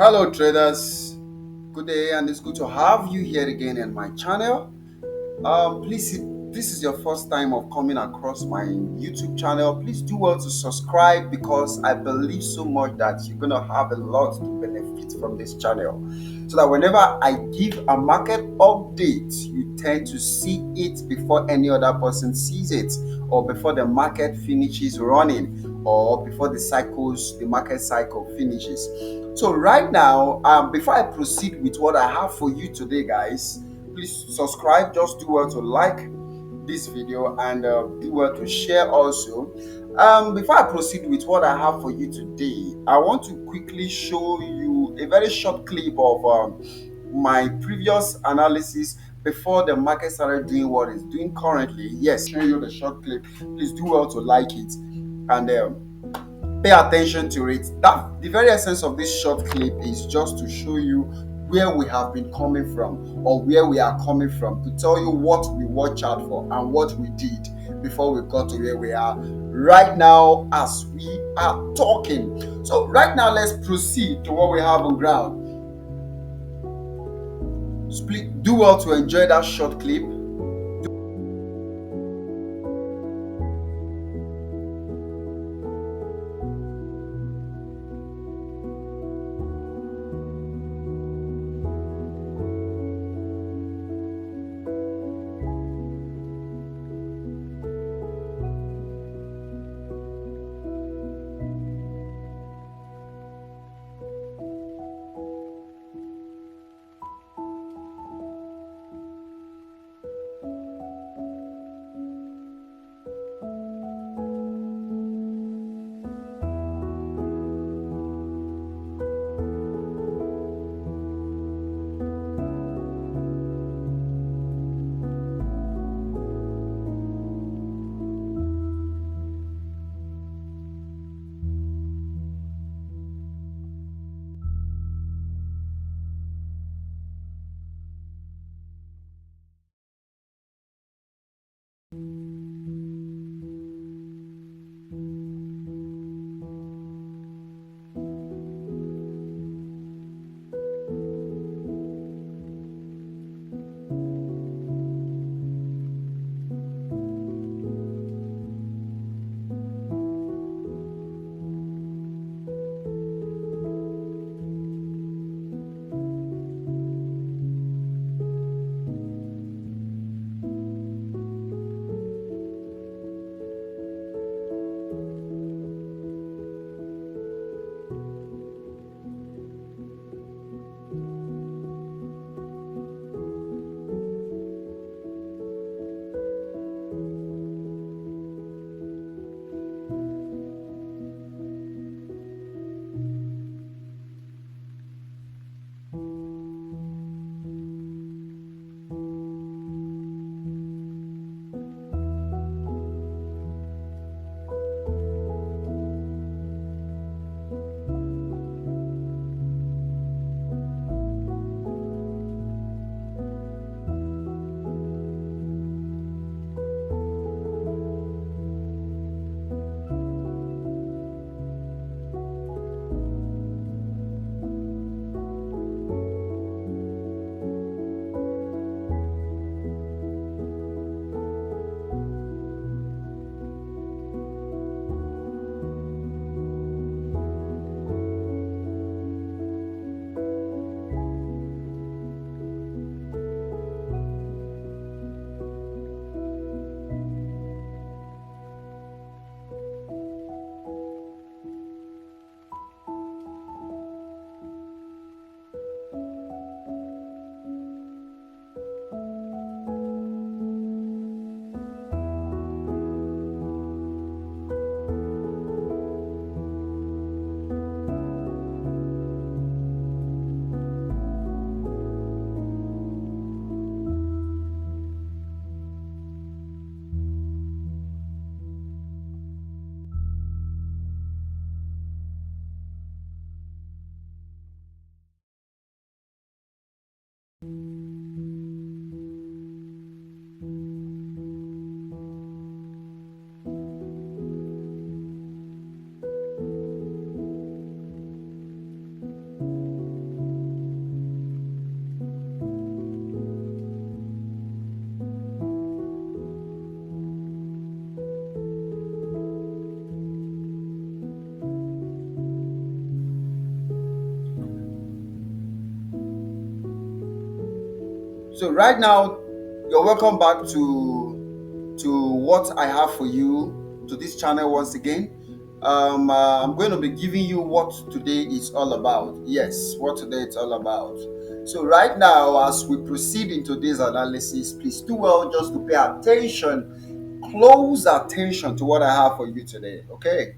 Hello, traders. Good day, and it's good to have you here again in my channel. Please, if this is your first time of coming across my YouTube channel, please do well to subscribe because I believe so much that you're gonna have a lot to benefit from this channel. So that whenever I give a market update, you tend to see it before any other person sees it, or before the market finishes running, or before the market cycle finishes. So right now, before I proceed with what I have for you today, guys, please subscribe. Just do well to like this video and do well to share also. Before I proceed with what I have for you today, I want to quickly show you a very short clip of my previous analysis before the market started doing what it's doing currently. Yes, show you the short clip. Please do well to like it and pay attention to it. That the very essence of this short clip is just to show you where we have been coming from or where we are coming from, to tell you what we watch out for and what we did before we got to where we are right now as we are talking. So right now, let's proceed to what we have on ground. Split, do well to enjoy that short clip. So right now, you're welcome back to what I have for you to this channel once again. I'm going to be giving you what today is all about. Yes, what today it's all about. So right now, as we proceed into this analysis, please do well just to pay attention, close attention to what I have for you today. Okay,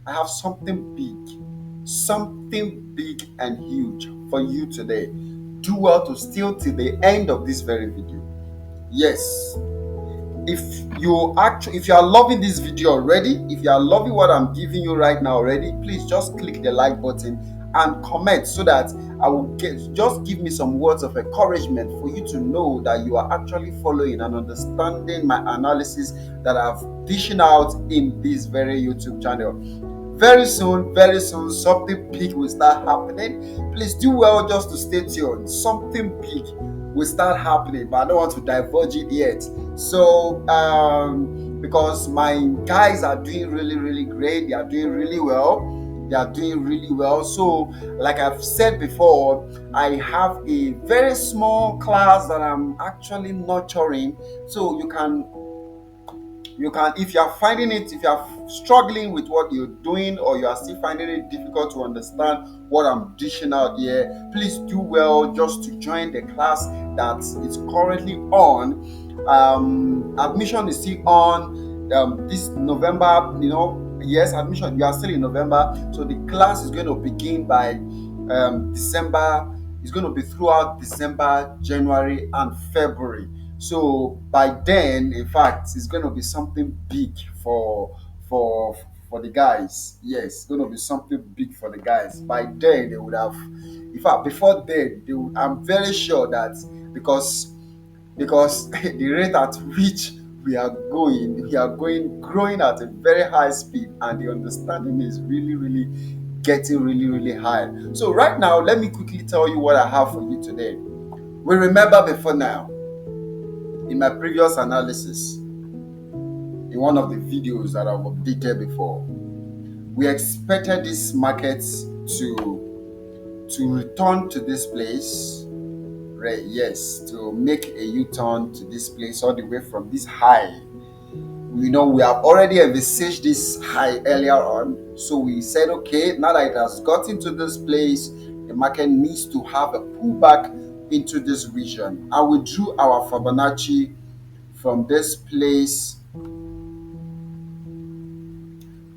I have something big and huge for you today. Do well to still till the end of this very video. Yes, if you are loving this video already, if you are loving what I'm giving you right now already, please just click the like button and comment so that I will just give me some words of encouragement for you to know that you are actually following and understanding my analysis that I've dishing out in this very YouTube channel. Very soon, something big will start happening. Please do well just to stay tuned. Something big will start happening, but I don't want to divulge it yet. So, because my guys are doing really, really great, they are doing really well. They are doing really well. So, like I've said before, I have a very small class that I'm actually nurturing. So you can, if you are finding it, if you are struggling with what you're doing, or you are still finding it difficult to understand what I'm dishing out here, please do well just to join the class that is currently on. Admission is still on this November. Yes, admission, you are still in November, so the class is going to begin by December. It's going to be throughout December, January, and February. So by then, in fact, it's going to be something big for for the guys. Yes, it's going to be something big for the guys. By then, they would have. In fact, before then, I'm very sure that because the rate at which we are going growing at a very high speed, and the understanding is really, really getting really, really high. So right now, let me quickly tell you what I have for you today. We remember before now, in my previous analysis, in one of the videos that I've updated before, we expected this market to return to this place, right? Yes, to make a U-turn to this place all the way from this high. We have already envisaged this high earlier on, so we said, okay, now that it has gotten to this place, the market needs to have a pullback into this region, and we drew our Fibonacci from this place.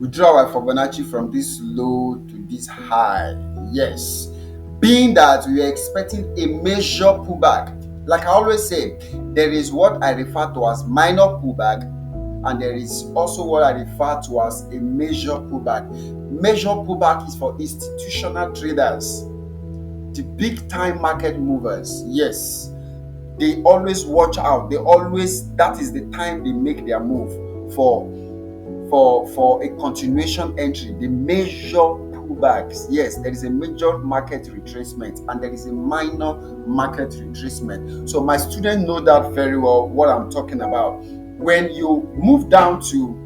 We draw our Fibonacci from this low to this high. Yes, being that we are expecting a major pullback. Like I always say, there is what I refer to as minor pullback, and there is also what I refer to as a major pullback. Major pullback is for institutional traders, the big time market movers. Yes, they always watch out. That is the time they make their move for a continuation entry. The major pullbacks. Yes, there is a major market retracement and there is a minor market retracement. So my students know that very well, what I'm talking about. When you move down to,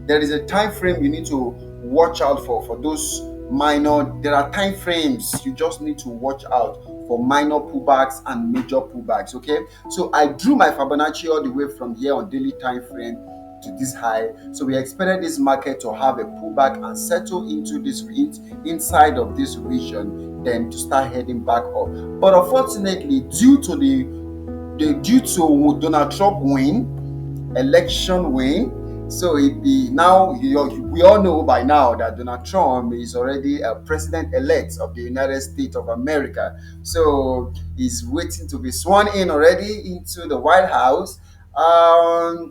there is a time frame you need to watch out for those minor. There are time frames you just need to watch out for minor pullbacks and major pullbacks. Okay, so I drew my Fibonacci all the way from here on daily time frame to this high. So we expected this market to have a pullback and settle into this inside of this region, then to start heading back up. But unfortunately, due to Donald Trump election win, so now we all know by now that Donald Trump is already a president-elect of the United States of America. So he's waiting to be sworn in already into the White House.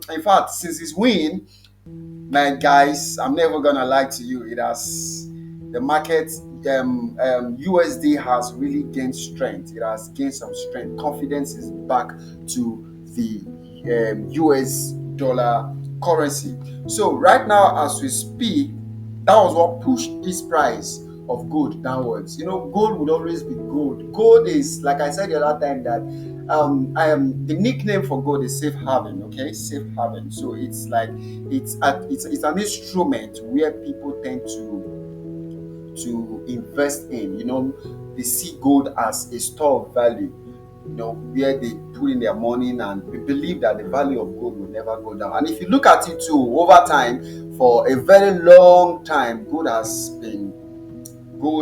In fact, since his win, my guys, I'm never gonna lie to you. The market, USD has really gained strength. It has gained some strength. Confidence is back to the US dollar currency. So right now, as we speak, that was what pushed this price of gold downwards. Gold would always be gold. Gold is, like I said the other time, that the nickname for gold is safe haven. Okay, safe haven. So it's like it's an instrument where people tend to invest in. They see gold as a store of value. where they put in their money, and we believe that the value of gold will never go down. And if you look at it too, over time, for a very long time, gold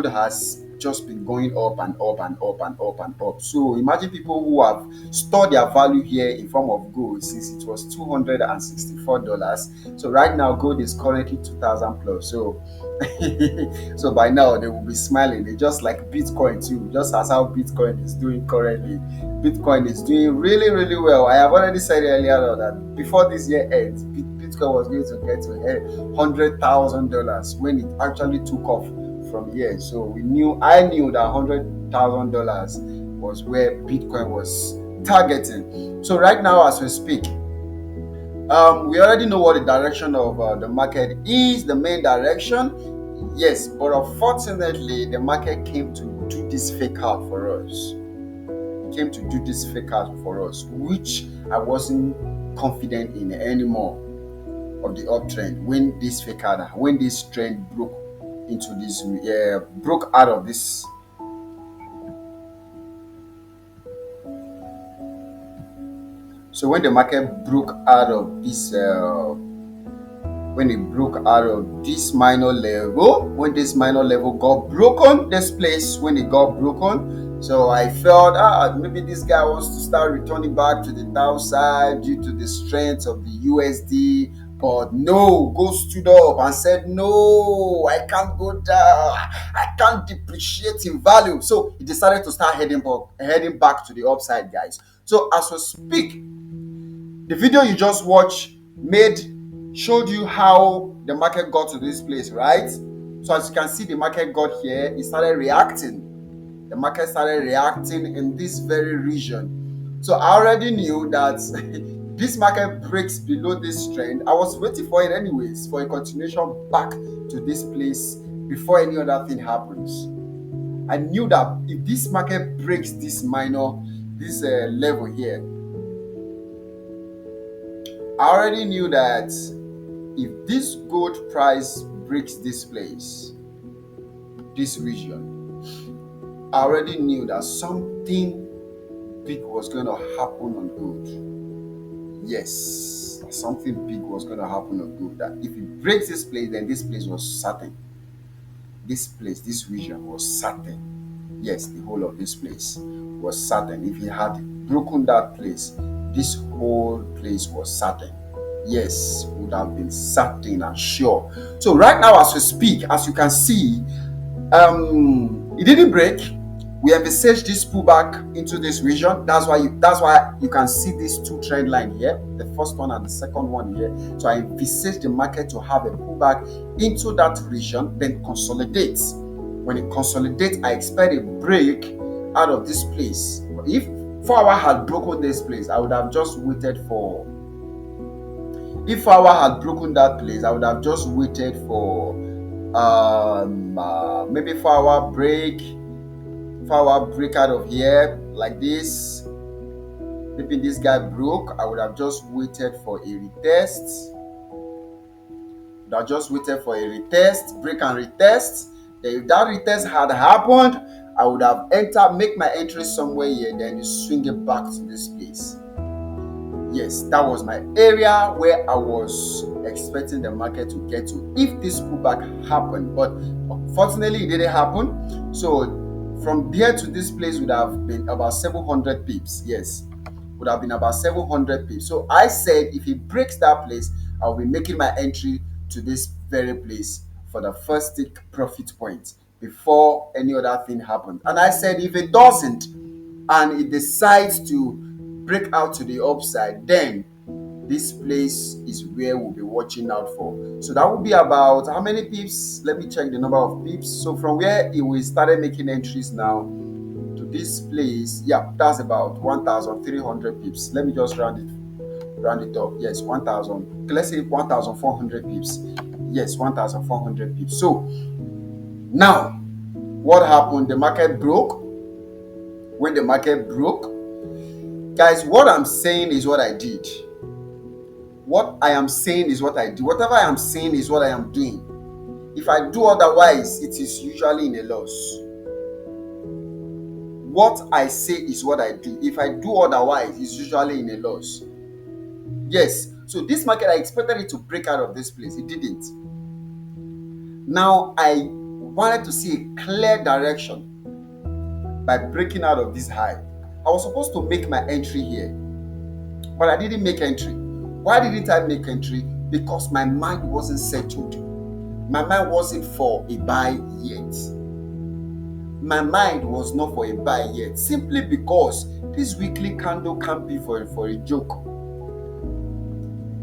has just been going up and up and up and up and up. So imagine people who have stored their value here in form of gold since it was $264. So right now gold is currently 2000 plus. So so by now they will be smiling. They just like Bitcoin too, just as how Bitcoin is doing currently. Bitcoin is doing really, really well. I have already said earlier on that before this year ends, Bitcoin was going to get to $100,000 when it actually took off from here. So I knew that $100,000 was where Bitcoin was targeting. So right now, as we speak, we already know what the direction of the market is, the main direction. Yes, but unfortunately, the market came to do this fake out for us. It came to do this fake out for us, which I wasn't confident in anymore of the uptrend when this trend broke out of this. So when the market broke out of this when it broke out of this minor level, when this minor level got broken, this place when it got broken, so I felt maybe this guy wants to start returning back to the downside due to the strength of the USD. But no, gold stood up and said, no, I can't go down. I can't depreciate in value. So he decided to start heading back to the upside, guys. So as we speak, the video you just watched showed you how the market got to this place, right? So as you can see, the market got here, it started reacting. The market started reacting in this very region. So I already knew that this market breaks below this trend. I was waiting for it anyways, for a continuation back to this place before any other thing happens. I knew that if this market breaks this level here, I already knew that if this gold price breaks this place, this region, I already knew that something big was going to happen on gold. Yes, something big was going to happen on gold. That if it breaks this place, then this place was certain. This region was certain. Yes, the whole of this place was certain. If it had broken that place, this whole place was certain. Yes, would have been certain and sure. So right now, as we speak, as you can see, it didn't break. We envisaged this pullback into this region. That's why you can see these two trend line here, the first one and the second one here. So I envisaged the market to have a pullback into that region, then consolidate. When it consolidates, I expect a break out of this place. If 4 hour had broken this place, I would have just waited for. If 4 hour had broken that place, I would have just waited for maybe 4 hour break. 4 hour break out of here like this. Maybe this guy broke, I would have just waited for a retest. Break and retest. If that retest had happened, I would have make my entry somewhere here, then you swing it back to this place. Yes, that was my area where I was expecting the market to get to if this pullback happened. But unfortunately, it didn't happen. So from there to this place would have been about 700 pips. Yes, would have been about 700 pips. So I said if it breaks that place, I'll be making my entry to this very place for the first tick profit point before any other thing happens. And I said if it doesn't and it decides to break out to the upside, then this place is where we'll be watching out for. So that will be about how many pips? Let me check the number of pips. So from where we started making entries now to this place, yeah, that's about 1,300 pips. Let me just round it up. Yes, 1,000. Let's say 1,400 pips. Yes, 1,400 pips. So now, what happened? The market broke. When the market broke, guys, what I'm saying is what I did. What I am saying is what I do. Whatever I am saying is what I am doing. If I do otherwise, it is usually in a loss. what I say is what I do. If I do otherwise, it's usually in a loss. Yes. So this market, I expected it to break out of this place. It didn't. Now I wanted to see a clear direction by breaking out of this high. I was supposed to make my entry here, but I didn't make entry. Why didn't I make entry? Because my mind wasn't settled. My mind wasn't for a buy yet. My mind was not for a buy yet, simply because this weekly candle can't be for a joke.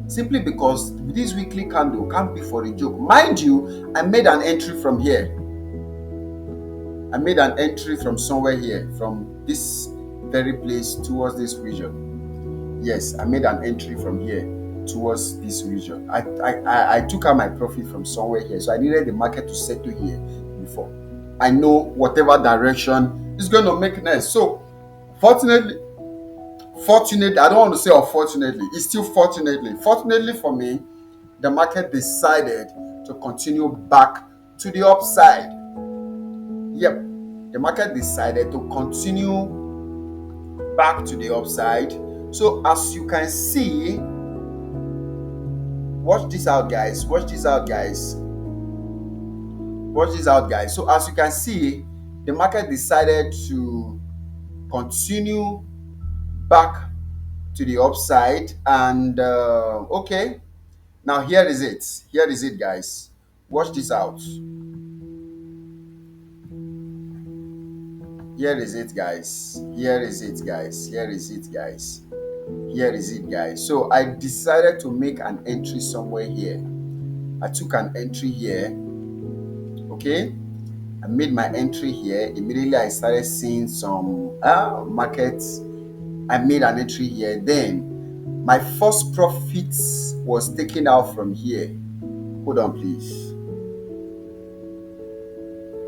Simply because this weekly candle can't be for a joke. Mind you, I made an entry from here. I made an entry from somewhere here, from this very place towards this region. Yes, I made an entry from here towards this region. I took out my profit from somewhere here, so I needed the market to settle here before I know whatever direction is going to make next. So fortunately, I don't want to say unfortunately, it's still fortunately for me, the market decided to continue back to the upside. Yep, the market decided to continue back to the upside. So as you can see, watch this out guys. So as you can see, the market decided to continue back to the upside, and okay, now here is it guys. Watch this out. Here is it guys. So I decided to make an entry somewhere here. I took an entry here. Okay, I made my entry here. Immediately I started seeing some markets. I made an entry here. Then my first profits was taken out from here. Hold on please.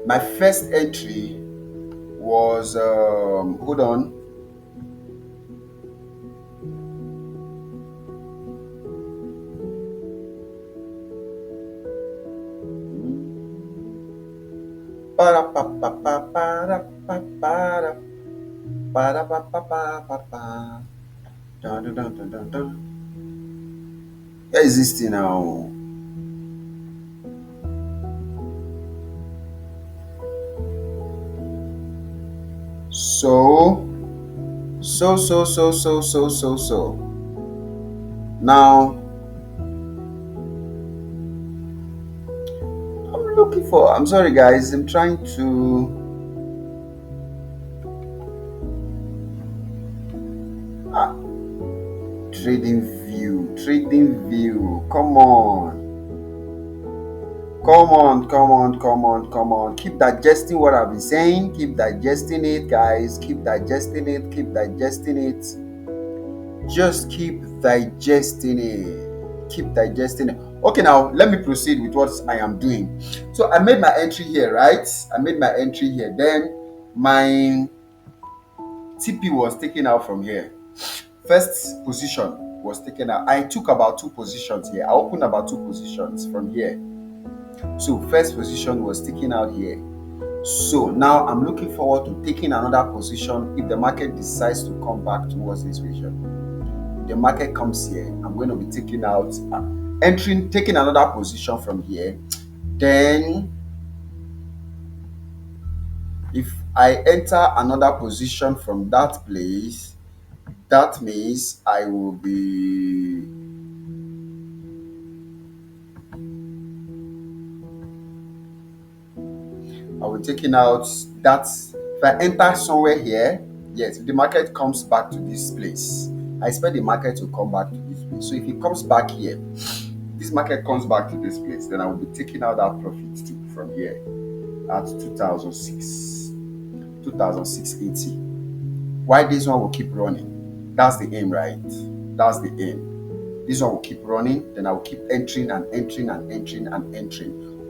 My first entry was hold on. Para pa pa pa para pa para para pa pa pa pa. Dun, dun, dun, dun, dun, dun. Where is this thing now? So now I'm sorry guys, I'm trying to trading view, come on, keep digesting what I've been saying. Keep digesting it guys, keep digesting it. Just keep digesting it. Okay, now let me proceed with what I am doing. So I made my entry here, right? Then my TP was taken out from here. First position was taken out. I took about 2 positions here. I opened about 2 positions from here. So first position was taken out here. So now I'm looking forward to taking another position if the market decides to come back towards this region. If the market comes here, I'm going to be taking out, taking another position from here. Then if I enter another position from that place, that means I will be taking out that. If I enter somewhere here, yes, if the market comes back to this place, I expect the market to come back to this place. So if it comes back here, this market comes back to this place, then I will be taking out that profit too from here at 2680. Why this one will keep running? That's the aim, right? This one will keep running, then I will keep entering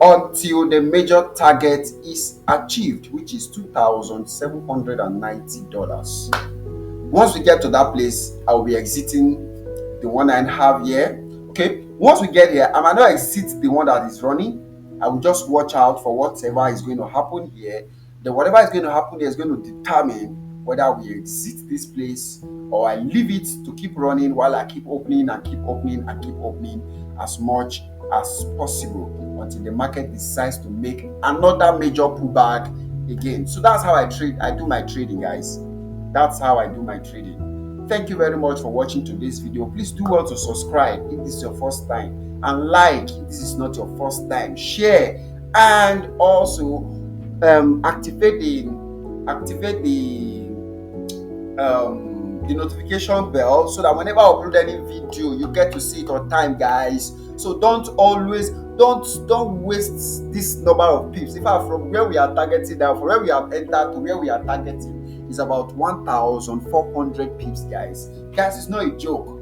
until the major target is achieved, which is $2,790. Once we get to that place, I will be exiting the one I have here. Okay, once we get here, I might not exit the one that is running. I will just watch out for whatever is going to happen here. Then whatever is going to happen here is going to determine whether we exit this place or I leave it to keep running while I keep opening and keep opening and keep opening as much as possible until the market decides to make another major pullback again. So that's how I do my trading, guys. That's how I do my trading. Thank you very much for watching today's video. Please do well to subscribe if this is your first time, and like if this is not your first time. Share, and also activate the notification bell so that whenever I upload any video, you get to see it on time, guys. So don't waste this number of pips. In fact, from where we are targeting now, from where we have entered to where we are targeting, is about 1,400 pips, guys. Guys, it's not a joke.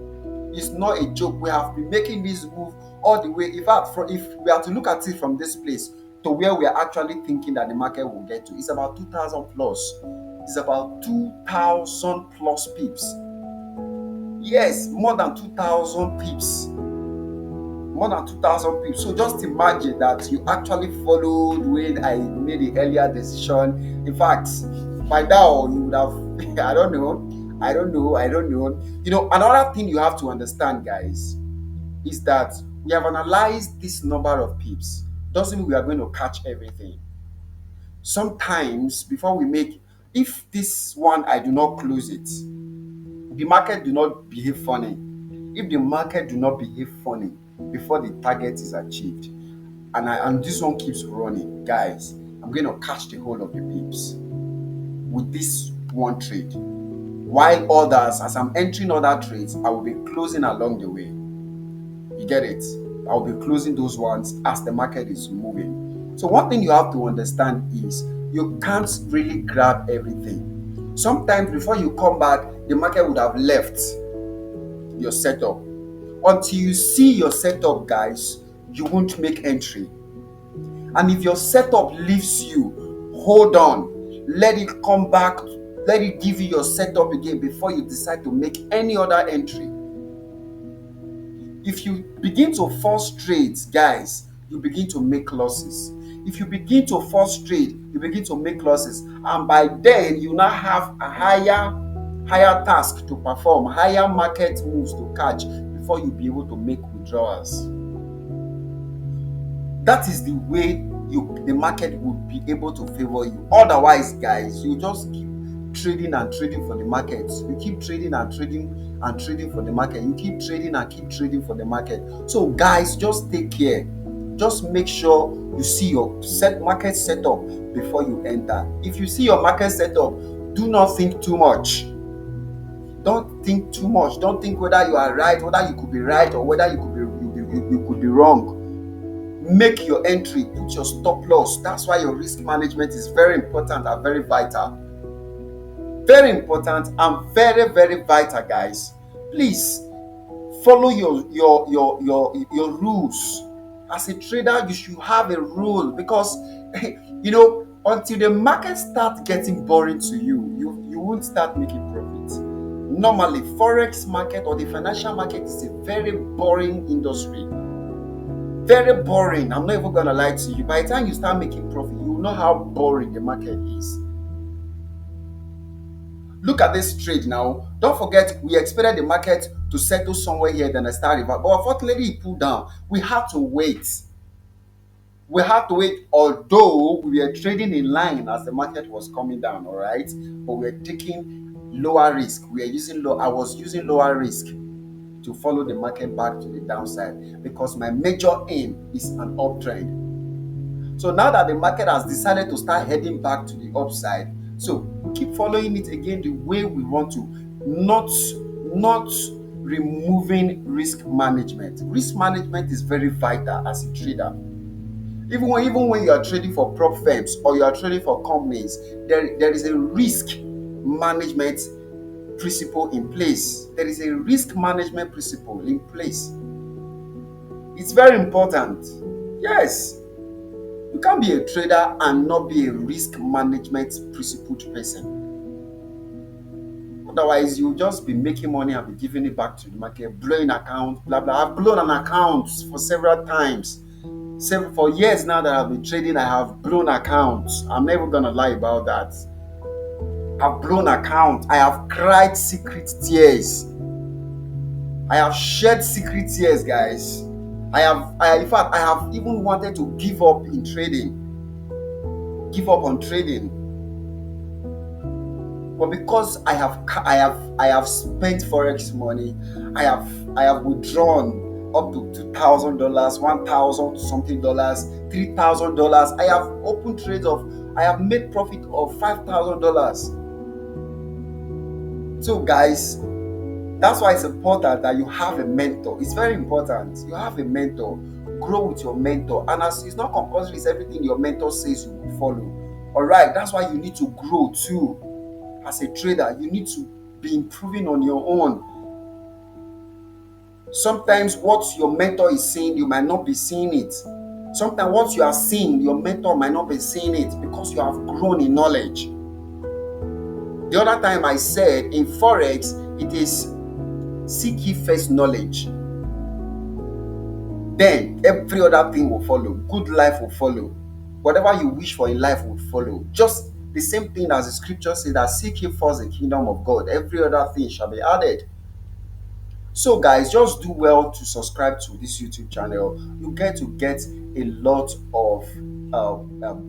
It's not a joke. We have been making this move all the way. In fact, if we are to look at it from this place to where we are actually thinking that the market will get to, it's about 2,000 plus. It's about 2,000 plus pips. Yes, more than 2,000 pips. More than 2,000 pips. So just imagine that you actually followed when I made the earlier decision. In fact, by now you would have I don't know. Another thing you have to understand, guys, is that we have analyzed this number of pips. Doesn't mean we are going to catch everything. Sometimes before we make, if this one I do not close it, the market do not behave funny. If the market do not behave funny before the target is achieved, and this one keeps running, guys, I'm going to catch the whole of the pips with this one trade. While others, as I'm entering other trades, I will be closing along the way. You get it? I will be closing those ones as the market is moving. So one thing you have to understand is you can't really grab everything. Sometimes before you come back, the market would have left your setup. Until you see your setup, guys, you won't make entry. And if your setup leaves you, hold on. Let it come back. Let it give you your setup again before you decide to make any other entry. If you begin to force trades, guys, you begin to make losses. If you begin to force trade, you begin to make losses. And by then, you now have a higher task to perform, higher market moves to catch before you be able to make withdrawals. That is the way the market would be able to favor you. Otherwise, guys, you just keep trading and trading for the market. You keep trading and trading and trading for the market. You keep trading and keep trading for the market. So, guys, just take care. Just make sure you see your market setup before you enter. If you see your market setup, do not think too much. Don't think too much. Don't think whether you are right, whether you could be right, or whether you could be wrong. Make your entry, put your stop loss. That's why your risk management is very important and very vital. Very important and very, very vital, guys. Please follow your rules. As a trader, you should have a rule, because until the market starts getting boring to you, you won't start making profits. Normally, forex market or the financial market is a very boring industry. Very boring. I'm not even gonna lie to you. By the time you start making profit, you will know how boring the market is. Look at this trade now. Don't forget, we expected the market to settle somewhere here, then start revert. But unfortunately, it pulled down. We had to wait. Although we were trading in line as the market was coming down, all right? But we were taking lower risk. I was using lower risk to follow the market back to the downside, because my major aim is an uptrend. So now that the market has decided to start heading back to the upside, so keep following it again the way we want to, not removing risk management. Risk management is very vital as a trader. Even when you are trading for prop firms or you are trading for companies, there is a risk management principle in place. There is a risk management principle in place. It's very important. Yes. You can't be a trader and not be a risk management principled person. Otherwise, you'll just be making money and be giving it back to the market, blowing accounts, blah, blah. I've blown an account for several times. For years now that I've been trading, I have blown accounts. I'm never going to lie about that. I've blown account. I have cried secret tears. I have shed secret tears, guys. In fact, I have even wanted to give up in trading, give up on trading. But because I have spent forex money, I have withdrawn up to $2,000, 1,000 something dollars, $3,000. I have opened trades of I have made profit of $5,000. So guys, that's why it's important that you have a mentor. It's very important. You have a mentor. Grow with your mentor. And as it's not compulsory, it's everything your mentor says you will follow. All right, that's why you need to grow too. As a trader, you need to be improving on your own. Sometimes what your mentor is saying, you might not be seeing it. Sometimes what you are seeing, your mentor might not be seeing it because you have grown in knowledge. The other time I said in Forex, it is seek ye first knowledge. Then every other thing will follow. Good life will follow. Whatever you wish for in life will follow. Just the same thing as the scripture says that seek ye first the kingdom of God. Every other thing shall be added. So guys, just do well to subscribe to this YouTube channel. You get to get a lot of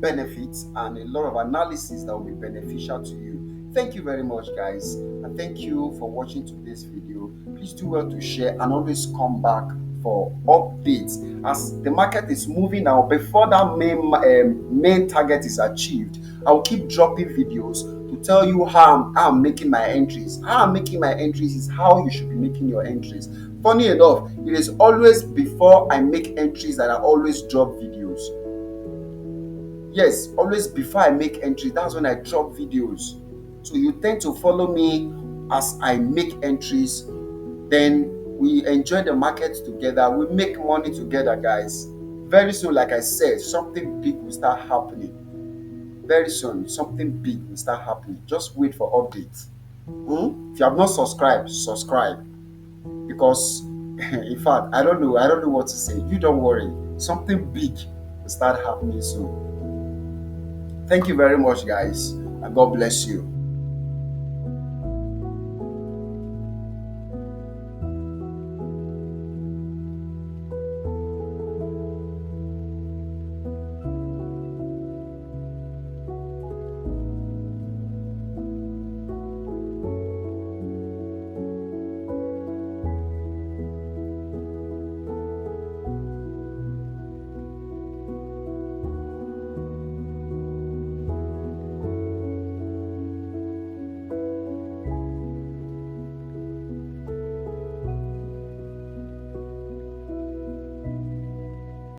benefits and a lot of analysis that will be beneficial to you. Thank you very much, guys, and thank you for watching today's video. Please do well to share and always come back for updates as the market is moving now. Before that main target is achieved, I will keep dropping videos to tell you how I'm making my entries. How I'm making my entries is how you should be making your entries. Funny enough, it is always before I make entries that I always drop videos. Yes, always before I make entries, that's when I drop videos. So you tend to follow me as I make entries. Then we enjoy the market together. We make money together, guys. Very soon, like I said, something big will start happening. Very soon, something big will start happening. Just wait for updates. If you have not subscribed, subscribe. Because, in fact, I don't know what to say. You don't worry. Something big will start happening soon. Thank you very much, guys, and God bless you.